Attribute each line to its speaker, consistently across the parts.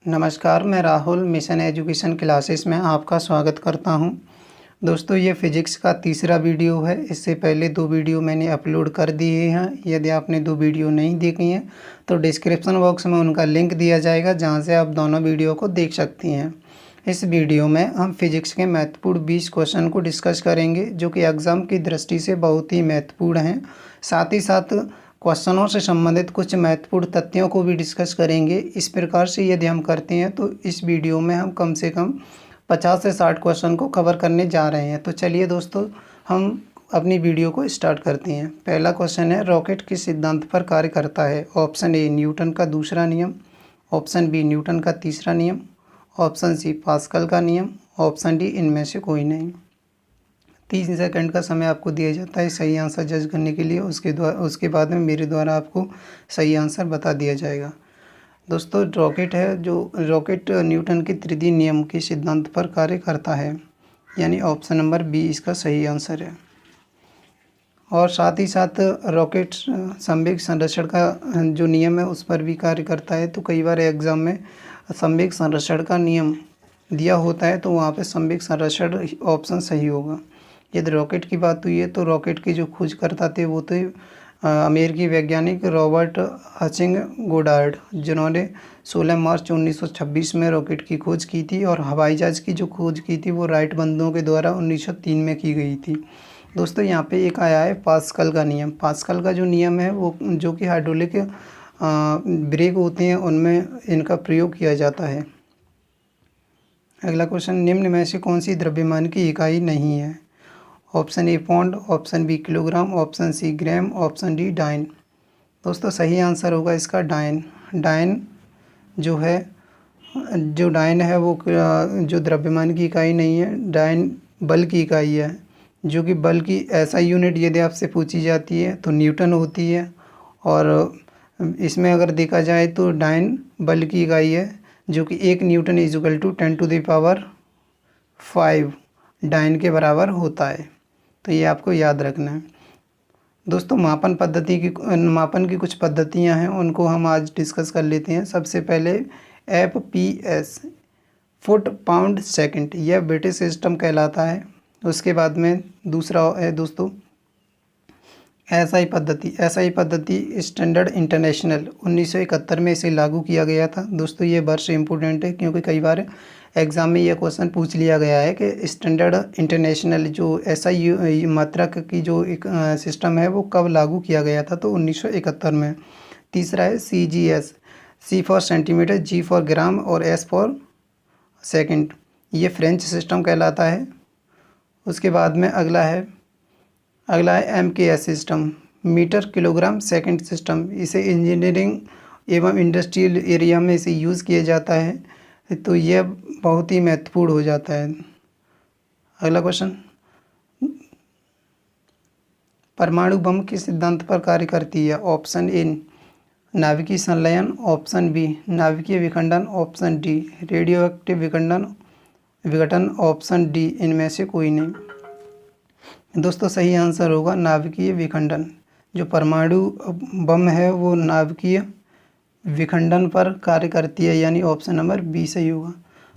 Speaker 1: नमस्कार, मैं Rahul mission education classes में आपका स्वागत करता हूं। दोस्तों, ये फ़िज़िक्स का तीसरा वीडियो है। इससे पहले 2 वीडियो मैंने अपलोड कर दिए हैं। यदि आपने 2 वीडियो नहीं देखी हैं तो डिस्क्रिप्शन बॉक्स में उनका लिंक दिया जाएगा, जहां से आप दोनों वीडियो को देख सकती हैं। इस वीडियो में हम फिज़िक्स के महत्वपूर्ण 20 क्वेश्चन को डिस्कस करेंगे, जो कि एग्ज़ाम की दृष्टि से बहुत ही महत्वपूर्ण हैं। साथ ही साथ क्वेश्चनों से संबंधित कुछ महत्वपूर्ण तथ्यों को भी डिस्कस करेंगे। इस प्रकार से यदि हम करते हैं तो इस वीडियो में हम कम से कम 50 से 60 क्वेश्चन को कवर करने जा रहे हैं। तो चलिए दोस्तों, हम अपनी वीडियो को स्टार्ट करते हैं। पहला क्वेश्चन है, रॉकेट किस सिद्धांत पर कार्य करता है? ऑप्शन ए न्यूटन का दूसरा नियम, ऑप्शन बी न्यूटन का तीसरा नियम, ऑप्शन सी पास्कल का नियम, ऑप्शन डी इनमें से कोई नहीं। 3 सेकंड का समय आपको दिया जाता है सही आंसर जज करने के लिए। उसके बाद में मेरे द्वारा आपको सही आंसर बता दिया जाएगा। दोस्तों, रॉकेट न्यूटन के तृतीय नियम के सिद्धांत पर कार्य करता है, यानी ऑप्शन नंबर बी इसका सही आंसर है। और साथ ही साथ रॉकेट संवेग संरक्षण का जो नियम है उस पर भी कार्य करता है। तो कई बार एग्ज़ाम में संवेग संरक्षण का नियम दिया होता है, तो वहाँ पे संवेग संरक्षण ऑप्शन सही होगा। यदि रॉकेट की बात हुई है तो रॉकेट के जो खोजकर्ता थे वो थे अमेरिकी वैज्ञानिक रॉबर्ट हचिंग गोडार्ड, जिन्होंने 16 मार्च 1926 में रॉकेट की खोज की थी। और हवाई जहाज़ की जो खोज की थी वो राइट बंधुओं के द्वारा 1903 में की गई थी। दोस्तों, यहाँ पे एक आया है पास्कल का नियम। पास्कल का जो नियम है वो जो कि हाइड्रोलिक ब्रेक होते हैं उनमें इनका प्रयोग किया जाता है। अगला क्वेश्चन, निम्न में से कौन सी द्रव्यमान की इकाई नहीं है? Option A pound, option B kilogram, option C gram, option D dyne. दोस्तों, सही आंसर होगा इसका डाइन। डाइन जो डाइन है वो जो द्रव्यमान की इकाई नहीं है, डाइन बल की इकाई है। जो कि बल की ऐसा यूनिट यदि आपसे पूछी जाती है तो न्यूटन होती है। और इसमें अगर देखा जाए तो डाइन बल की इकाई है, जो कि 1 न्यूटन इक्वल टू 10⁵ डाइन के बराबर होता है। तो ये आपको याद रखना है। दोस्तों, मापन की कुछ पद्धतियां हैं, उनको हम आज डिस्कस कर लेते हैं। सबसे पहले FPS, फुट पाउंड सेकंड, यह ब्रिटिश सिस्टम कहलाता है। उसके बाद में दूसरा है दोस्तों SI पद्धति स्टैंडर्ड इंटरनेशनल, 1971 में इसे लागू किया गया था। दोस्तों, ये वर्ष इम्पोर्टेंट है क्योंकि कई बार एग्ज़ाम में यह क्वेश्चन पूछ लिया गया है कि स्टैंडर्ड इंटरनेशनल जो SI मात्रक की जो एक सिस्टम है वो कब लागू किया गया था? तो 1971 में। तीसरा है CGS, C for centimetre, G for gram और S फॉर सेकंड, ये फ्रेंच सिस्टम कहलाता है। उसके बाद में अगला है MKS system, metre kilogram second system. इसे इंजीनियरिंग एवं इंडस्ट्रियल एरिया में इसे यूज़ किया जाता है, तो यह बहुत ही महत्वपूर्ण हो जाता है। अगला क्वेश्चन, परमाणु बम किस सिद्धांत पर कार्य करती है? ऑप्शन ए नाभिकीय संलयन, ऑप्शन बी नाभिकीय विखंडन, ऑप्शन डी रेडियो एक्टिव विघटन, ऑप्शन डी इनमें से कोई नहीं। दोस्तों, सही आंसर होगा नाभिकीय विखंडन। जो परमाणु बम है वो नाभिकीय विखंडन पर कार्य करती है, यानी ऑप्शन नंबर बी सही होगा।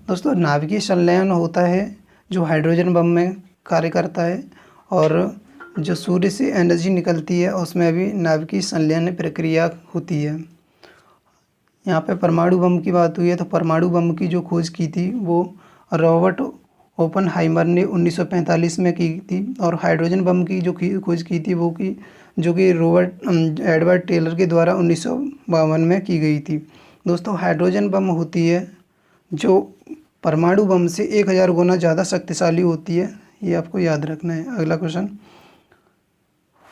Speaker 1: दोस्तों, नाभिकीय संलयन होता है जो हाइड्रोजन बम में कार्य करता है, और जो सूर्य से एनर्जी निकलती है उसमें भी नाभिकीय संलयन प्रक्रिया होती है। यहाँ पे परमाणु बम की बात हुई है तो परमाणु बम की जो खोज की थी वो रॉबर्ट ओपनहाइमर ने 1945 में की थी। और हाइड्रोजन बम की जो खोज की थी जो कि एडवर्ड टेलर के द्वारा 1952 में की गई थी। दोस्तों, हाइड्रोजन बम होती है जो परमाणु बम से 1000 गुना ज़्यादा शक्तिशाली होती है, ये आपको याद रखना है। अगला क्वेश्चन,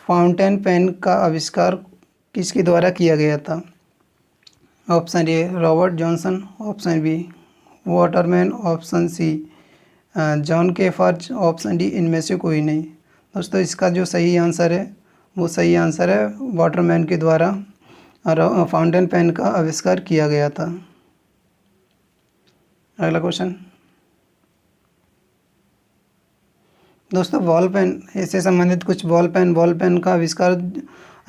Speaker 1: फाउंटेन पेन का आविष्कार किसके द्वारा किया गया था? Option A Robert Johnson, option B Waterman, option C John केफर्ज, ऑप्शन डी इनमें से कोई नहीं। दोस्तों, इसका जो सही आंसर है वो सही आंसर है वाटरमैन के द्वारा फाउंटेन पेन का आविष्कार किया गया था। अगला क्वेश्चन, दोस्तों बॉल पेन, इससे संबंधित कुछ बॉल पेन का आविष्कार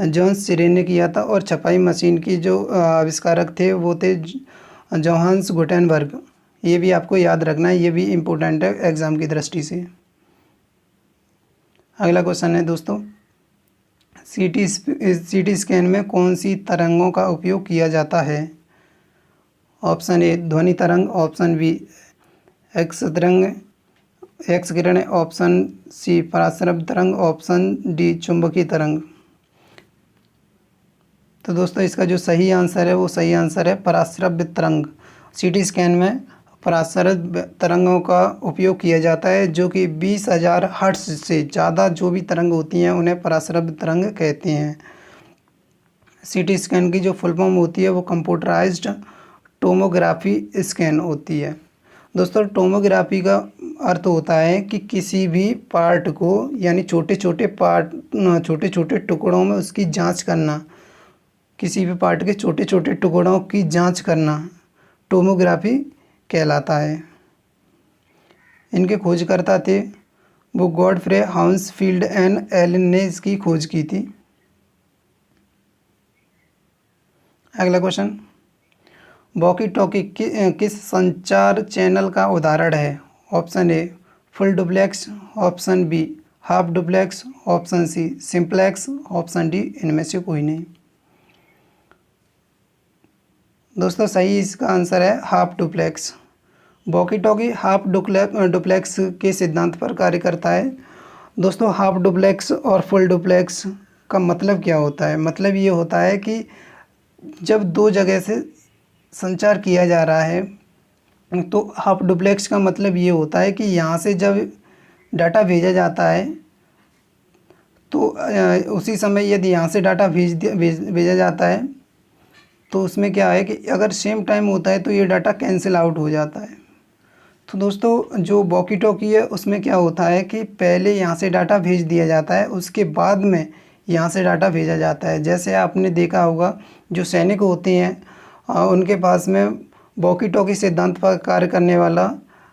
Speaker 1: जॉन सिरे ने किया था। और छपाई मशीन की जो आविष्कारक थे वो थे जोहान्स गुटेनबर्ग। ये भी आपको याद रखना है, ये भी इम्पोर्टेंट है एग्ज़ाम की दृष्टि से। अगला क्वेश्चन है दोस्तों, सीटी स्कैन में कौन सी तरंगों का उपयोग किया जाता है? ऑप्शन ए ध्वनि तरंग, ऑप्शन बी एक्स तरंग, एक्स किरण, ऑप्शन सी पराश्रव्य तरंग, ऑप्शन डी चुंबकीय तरंग। तो दोस्तों इसका जो सही आंसर है वो सही आंसर है पराश्रव्य तरंग। सीटी स्कैन में पराश्रव्य तरंगों का उपयोग किया जाता है, जो कि 20,000 हर्ट्ज से ज़्यादा जो भी तरंग होती हैं उन्हें पराश्रव्य तरंग कहते हैं। सीटी स्कैन की जो फुल फॉर्म होती है वो कंप्यूटराइज्ड टोमोग्राफी स्कैन होती है। दोस्तों टोमोग्राफी का अर्थ होता है कि किसी भी पार्ट को, यानी छोटे छोटे टुकड़ों में उसकी जांच करना, किसी भी पार्ट के छोटे छोटे टुकड़ों की जांच करना टोमोग्राफी कहलाता है। इनके खोजकर्ता थे वो गॉडफ्रे हाउंसफील्ड एंड एलन ने इसकी खोज की थी। अगला क्वेश्चन, वॉकी टॉकी किस संचार चैनल का उदाहरण है? Option A full duplex, option B half duplex, option C simplex, option D इनमें से कोई नहीं। दोस्तों सही इसका आंसर है half duplex. Walkie talkie half duplex के सिद्धांत पर कार्य करता है। दोस्तों हाफ डुप्लेक्स और फुल डुप्लेक्स का मतलब क्या होता है? मतलब ये होता है कि जब दो जगह से संचार किया जा रहा है तो हाफ डुप्लेक्स का मतलब ये होता है कि यहाँ से जब डाटा भेजा जाता है तो उसी समय यदि यहाँ से डाटा भेजा जाता है तो उसमें क्या है कि अगर सेम टाइम होता है तो ये डाटा कैंसिल आउट हो जाता है। तो दोस्तों जो वॉकी टॉकी है उसमें क्या होता है कि पहले यहाँ से डाटा भेज दिया जाता है, उसके बाद में यहाँ से डाटा भेजा जाता है। जैसे आपने देखा होगा जो सैनिक होते हैं उनके पास में वॉकी टॉकी सिद्धांत पर कार्य करने वाला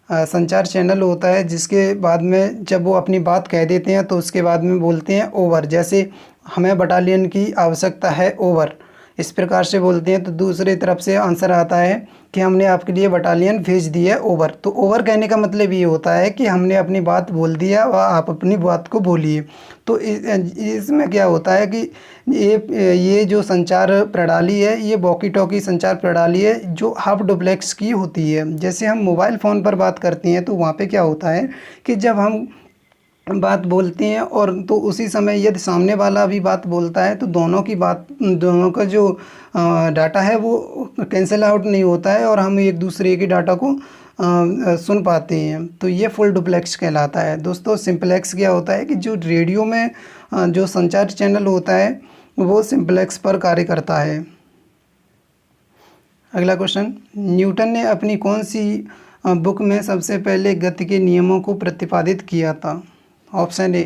Speaker 1: संचार चैनल होता है, जिसके बाद में जब वो अपनी बात कह देते हैं तो उसके बाद में बोलते हैं ओवर। जैसे हमें बटालियन की आवश्यकता है ओवर, इस प्रकार से बोलते हैं तो दूसरी तरफ से आंसर आता है कि हमने आपके लिए बटालियन भेज दी है ओवर। तो ओवर कहने का मतलब ये होता है कि हमने अपनी बात बोल दिया और आप अपनी बात को बोलिए। तो इसमें क्या होता है कि ये जो संचार प्रणाली है ये वॉकी टॉकी संचार प्रणाली है जो हाफ डुप्लेक्स की होती है। जैसे हम मोबाइल फ़ोन पर बात करते हैं तो वहाँ पे क्या होता है कि जब हम बात बोलते हैं और तो उसी समय यदि सामने वाला भी बात बोलता है तो दोनों का जो डाटा है वो कैंसिल आउट नहीं होता है और हम एक दूसरे के डाटा को सुन पाते हैं। तो ये फुल डुप्लेक्स कहलाता है। दोस्तों सिंप्लेक्स क्या होता है कि जो रेडियो में जो संचार चैनल होता है वो सिंप्लेक्स पर कार्य करता है। अगला क्वेश्चन, न्यूटन ने अपनी कौन सी बुक में सबसे पहले गति के नियमों को प्रतिपादित किया था? Option A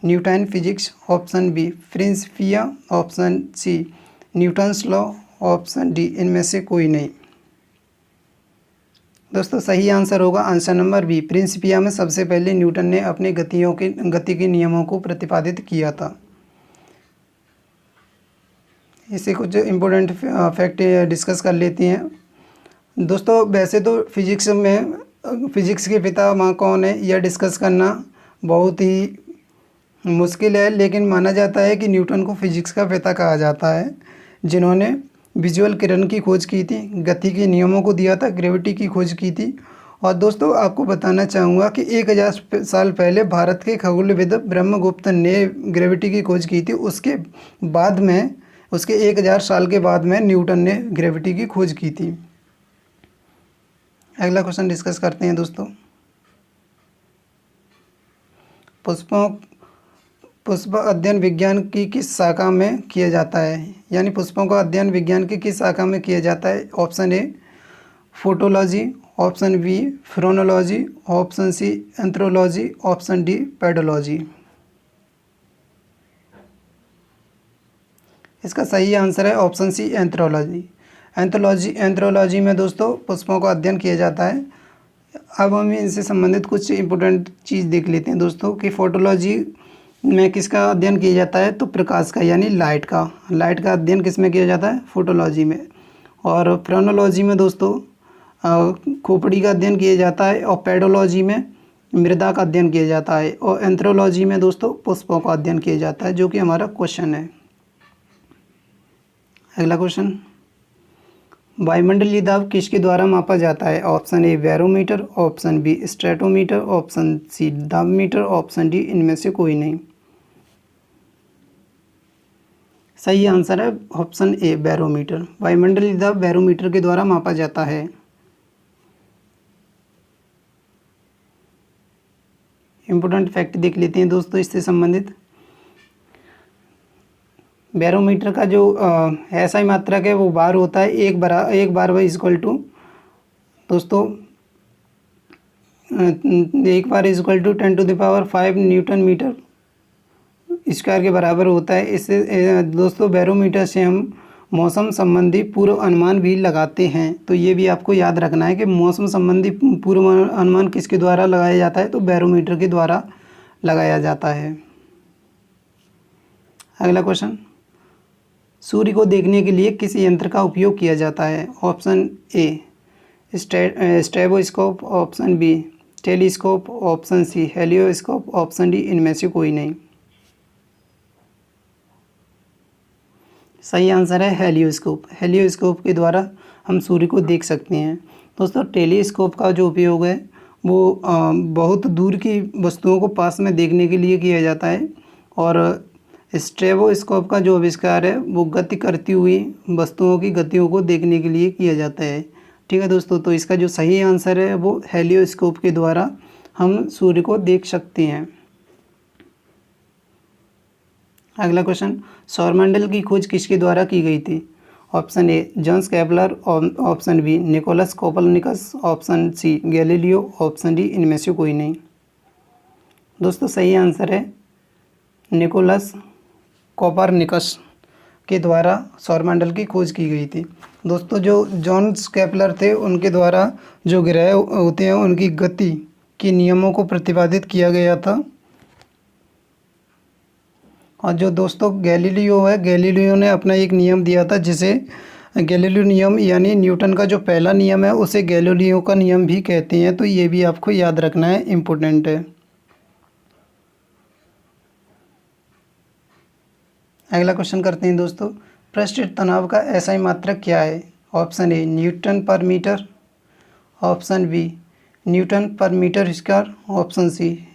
Speaker 1: Newton physics, option B Principia, option C Newton's law, option D इनमें से कोई नहीं। दोस्तों सही आंसर होगा आंसर नंबर बी, प्रिंसिपिया में सबसे पहले न्यूटन ने अपने गति के नियमों को प्रतिपादित किया था। इससे कुछ इम्पोर्टेंट फैक्ट डिस्कस कर लेते हैं। दोस्तों वैसे तो फिजिक्स के पिता माँ कौन है यह डिस्कस करना बहुत ही मुश्किल है, लेकिन माना जाता है कि न्यूटन को फिजिक्स का पिता कहा जाता है, जिन्होंने विजुअल किरण की खोज की थी, गति के नियमों को दिया था, ग्रेविटी की खोज की थी। और दोस्तों आपको बताना चाहूँगा कि 1000 साल पहले भारत के खगोलविद ब्रह्मगुप्त ने ग्रेविटी की खोज की थी। उसके 1000 साल के बाद में न्यूटन ने ग्रेविटी की खोज की थी। अगला क्वेश्चन डिस्कस करते हैं दोस्तों, पुष्प अध्ययन विज्ञान की किस शाखा में किया जाता है? यानी पुष्पों का अध्ययन विज्ञान की किस शाखा में किया जाता है? Option A photology, option B phrenology, option C anthrology, option D pedology. इसका सही आंसर है ऑप्शन सी एंथ्रोलॉजी। एंथ्रोलॉजी में दोस्तों पुष्पों का अध्ययन किया जाता है। अब हम इनसे संबंधित कुछ इम्पोर्टेंट चीज़ देख लेते हैं दोस्तों कि फोटोलॉजी में किसका अध्ययन किया जाता है? तो प्रकाश का, यानी लाइट का अध्ययन किस में किया जाता है? फोटोलॉजी में। और फ्रोनोलॉजी में दोस्तों खोपड़ी का अध्ययन किया जाता है, और पेडोलॉजी में मृदा का अध्ययन किया जाता है, और एंथ्रोलॉजी में दोस्तों पुष्पों का अध्ययन किया जाता है, जो कि हमारा क्वेश्चन है। अगला क्वेश्चन, वायुमंडलीय दाब किसके द्वारा मापा जाता है? Option A barometer, option B stratometer, option C दाबमीटर, ऑप्शन डी इनमें से कोई नहीं। सही आंसर है ऑप्शन ए बैरोमीटर। वायुमंडलीय दाब बैरोमीटर के द्वारा मापा जाता है। इम्पोर्टेंट फैक्ट देख लेते हैं दोस्तों इससे संबंधित। बैरोमीटर का जो ऐसा ही मात्रक है वो बार होता है, एक बार व इक्वल टू दोस्तों एक बार equal to 10⁵ newton metre square के बराबर होता है। इससे दोस्तों बैरोमीटर से हम मौसम संबंधी पूर्व अनुमान भी लगाते हैं। तो ये भी आपको याद रखना है कि मौसम संबंधी पूर्व अनुमान किसके द्वारा लगाया जाता है? तो बैरोमीटर के द्वारा लगाया जाता है। अगला क्वेश्चन, सूर्य को देखने के लिए किस यंत्र का उपयोग किया जाता है? Option A stroboscope, option B telescope, option C helioscope, option D इनमें से कोई नहीं। सही आंसर है हेलियोस्कोप। हेलियोस्कोप के द्वारा हम सूर्य को देख सकते हैं। दोस्तों टेलीस्कोप का जो उपयोग है वो बहुत दूर की वस्तुओं को पास में देखने के लिए किया जाता है, और स्ट्रेबोस्कोप का जो आविष्कार है वो गति करती हुई वस्तुओं की गतियों को देखने के लिए किया जाता है। ठीक है दोस्तों, तो इसका जो सही आंसर है वो हेलियोस्कोप के द्वारा हम सूर्य को देख सकते हैं। अगला क्वेश्चन, सौरमंडल की खोज किसके द्वारा की गई थी? Option A Johns Kepler, option B Nicolas Copernicus, option C Galileo, option D इनमें से कोई नहीं। दोस्तों सही आंसर है निकोलस कोपरनिकस के द्वारा सौरमंडल की खोज की गई थी। दोस्तों जो जॉन्स केपलर थे उनके द्वारा जो ग्रह होते हैं उनकी गति के नियमों को प्रतिपादित किया गया था। और जो दोस्तों गैलीलियो है, गैलीलियो ने अपना एक नियम दिया था जिसे गैलीलियो नियम यानी न्यूटन का जो पहला नियम है उसे गैलीलियो का नियम भी कहते हैं। तो ये भी आपको याद रखना है, इम्पोर्टेंट है। अगला क्वेश्चन करते हैं दोस्तों, पृष्ठीय तनाव का एसआई मात्रक क्या है? Option A newton per metre, option B newton per metre square, option C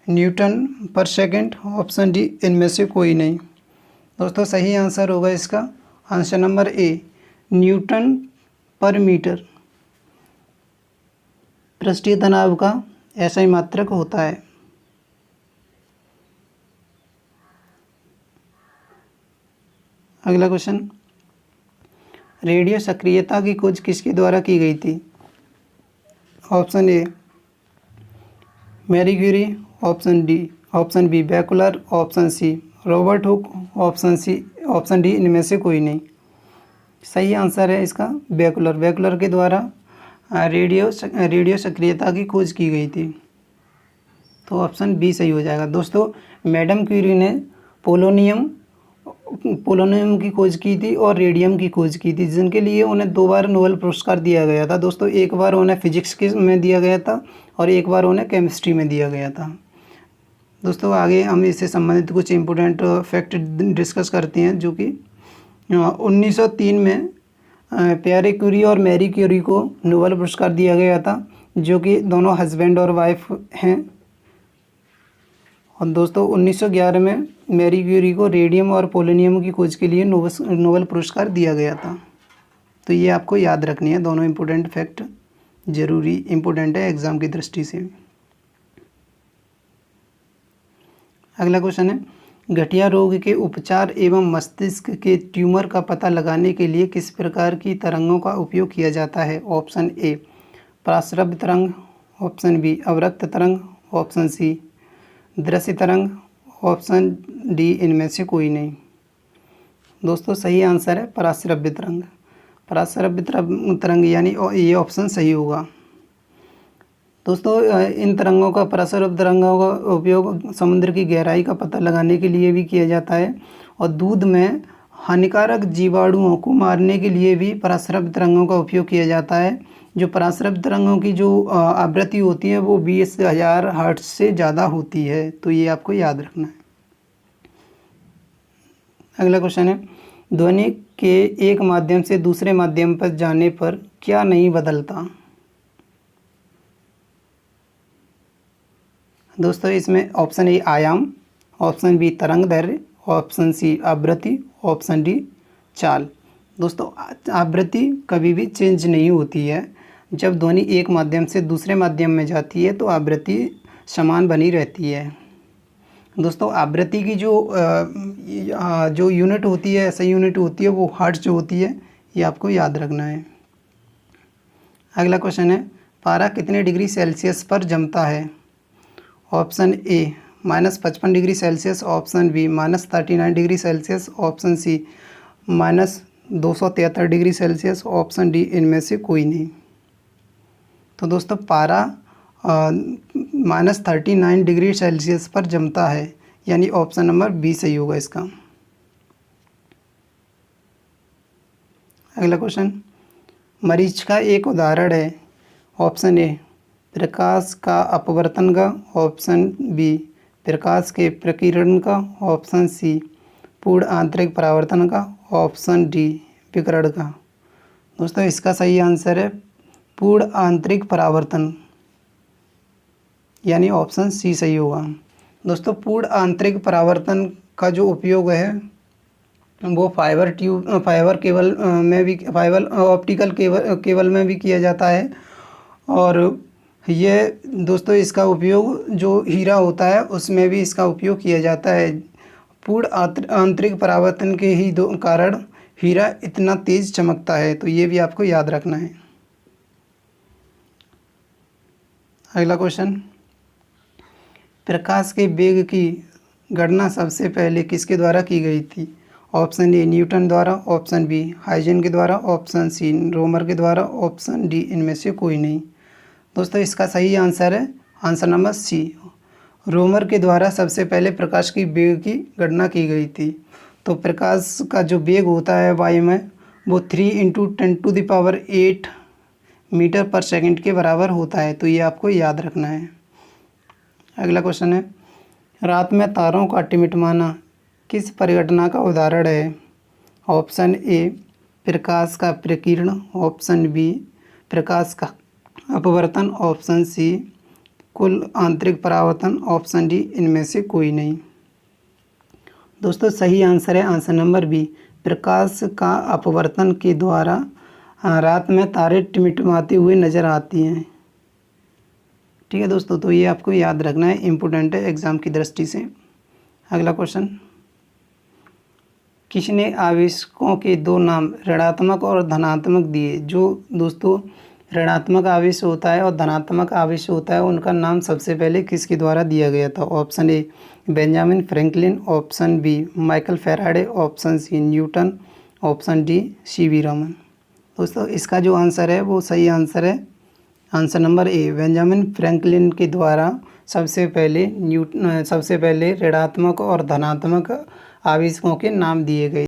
Speaker 1: newton per second, option D इनमें से कोई नहीं। दोस्तों सही आंसर होगा इसका answer number A newton per metre पृष्ठीय तनाव का एसआई मात्रक होता है। अगला क्वेश्चन, रेडियो सक्रियता की खोज किसके द्वारा की गई थी? Option A Marie Curie, option B Becquerel, option C Robert Hooke, option D इनमें से कोई नहीं। सही आंसर है इसका बेकुलर के द्वारा रेडियो सक्रियता की खोज की गई थी। तो ऑप्शन बी सही हो जाएगा। दोस्तों मैडम क्यूरी ने पोलोनियम की खोज की थी और रेडियम की खोज की थी, जिनके लिए उन्हें 2 बार नोबेल पुरस्कार दिया गया था। दोस्तों एक बार उन्हें फिजिक्स में दिया गया था और एक बार उन्हें केमिस्ट्री में दिया गया था। दोस्तों आगे हम इससे संबंधित कुछ इम्पोर्टेंट फैक्ट डिस्कस करते हैं, जो कि 1903 में प्यारे क्यूरी और मैरी क्यूरी को नोबेल पुरस्कार दिया गया था, जो कि दोनों हस्बैंड और वाइफ हैं। और दोस्तों 1911 में मैरी क्यूरी को रेडियम और पोलोनियम की खोज के लिए नोबेल पुरस्कार दिया गया था। तो ये आपको याद रखनी है, दोनों इम्पोर्टेंट फैक्ट जरूरी इम्पोर्टेंट है एग्ज़ाम की दृष्टि से। अगला क्वेश्चन है, गठिया रोग के उपचार एवं मस्तिष्क के ट्यूमर का पता लगाने के लिए किस प्रकार की तरंगों का उपयोग किया जाता है? ऑप्शन ए पराश्रव्य तरंग, ऑप्शन बी अवरक्त तरंग, ऑप्शन सी दृश्य तरंग, ऑप्शन डी इनमें से कोई नहीं। दोस्तों सही आंसर है पराश्रव्य तरंग। पराश्रव्य तरंग यानी ये ऑप्शन सही होगा। दोस्तों इन तरंगों का पराश्रव्य तरंगों का उपयोग समुद्र की गहराई का पता लगाने के लिए भी किया जाता है, और दूध में हानिकारक जीवाणुओं को मारने के लिए भी पराश्रव्य तरंगों का उपयोग किया जाता है। जो पराश्रव्य तरंगों की जो आवृत्ति होती है वो 20,000 हर्ट्ज से ज़्यादा होती है, तो ये आपको याद रखना है। अगला क्वेश्चन है, ध्वनि के एक माध्यम से दूसरे माध्यम पर जाने पर क्या नहीं बदलता? दोस्तों इसमें ऑप्शन ए आयाम, ऑप्शन बी तरंग दैर्घ्य, ऑप्शन सी आवृत्ति, ऑप्शन डी चाल। दोस्तों आवृत्ति कभी भी चेंज नहीं होती है। जब ध्वनि एक माध्यम से दूसरे माध्यम में जाती है तो आवृत्ति समान बनी रहती है। दोस्तों आवृत्ति की जो यूनिट होती है, सही यूनिट होती है, वो हर्ट्ज जो होती है, ये आपको याद रखना है। अगला क्वेश्चन है, पारा कितने डिग्री सेल्सियस पर जमता है? Option A -55 degree Celsius, option B -39 degree Celsius, option C -273 degree Celsius, option D इनमें से कोई नहीं। तो दोस्तों पारा -39 डिग्री सेल्सियस पर जमता है, यानी ऑप्शन नंबर बी सही होगा इसका। अगला क्वेश्चन, मरीच का एक उदाहरण है। ऑप्शन ए प्रकाश का अपवर्तन का, ऑप्शन बी प्रकाश के प्रकीर्णन का, ऑप्शन सी पूर्ण आंतरिक परावर्तन का, ऑप्शन डी विकिरण का। दोस्तों इसका सही आंसर है पूर्ण आंतरिक परावर्तन, यानी ऑप्शन सी सही होगा। दोस्तों पूर्ण आंतरिक परावर्तन का जो उपयोग है वो फाइबर केबल में भी, फाइबर ऑप्टिकल केबल में भी किया जाता है। और ये दोस्तों इसका उपयोग जो हीरा होता है उसमें भी इसका उपयोग किया जाता है। पूर्ण आंतरिक परावर्तन के ही कारण हीरा इतना तेज़ चमकता है, तो ये भी आपको याद रखना है। अगला क्वेश्चन, प्रकाश के वेग की गणना सबसे पहले किसके द्वारा की गई थी? ऑप्शन ए न्यूटन द्वारा, ऑप्शन बी हाइजेन के द्वारा, ऑप्शन सी रोमर के द्वारा, ऑप्शन डी इनमें से कोई नहीं। दोस्तों इसका सही आंसर है आंसर नंबर सी, रोमर के द्वारा सबसे पहले प्रकाश की वेग की गणना की गई थी। तो प्रकाश का जो वेग होता है वायु में वो 3 × 10⁸ मीटर पर सेकंड के बराबर होता है, तो ये आपको याद रखना है। अगला क्वेश्चन है, रात में तारों का टिमटिमाना किस परिघटना का उदाहरण है? ऑप्शन ए प्रकाश का प्रकीर्ण, ऑप्शन बी प्रकाश का अपवर्तन, ऑप्शन सी कुल आंतरिक परावर्तन, ऑप्शन डी इनमें से कोई नहीं। दोस्तों सही आंसर है आंसर नंबर बी, प्रकाश का अपवर्तन के द्वारा रात में तारे टिमटिमाते हुए नज़र आती हैं। ठीक है दोस्तों, तो ये आपको याद रखना है, इम्पोर्टेंट है एग्ज़ाम की दृष्टि से। अगला क्वेश्चन, किसने आवेशकों के दो नाम ऋणात्मक और धनात्मक दिए? जो दोस्तों ऋणात्मक आवेश होता है और धनात्मक आवेश होता है उनका नाम सबसे पहले किसके द्वारा दिया गया था? Option A Benjamin Franklin, option B Michael Faraday, option C Newton, option D CV Raman. दोस्तों इसका जो आंसर है वो सही आंसर है answer number A, Benjamin Franklin के द्वारा सबसे पहले ऋणात्मक और धनात्मक आवेशकों के नाम दिए गए।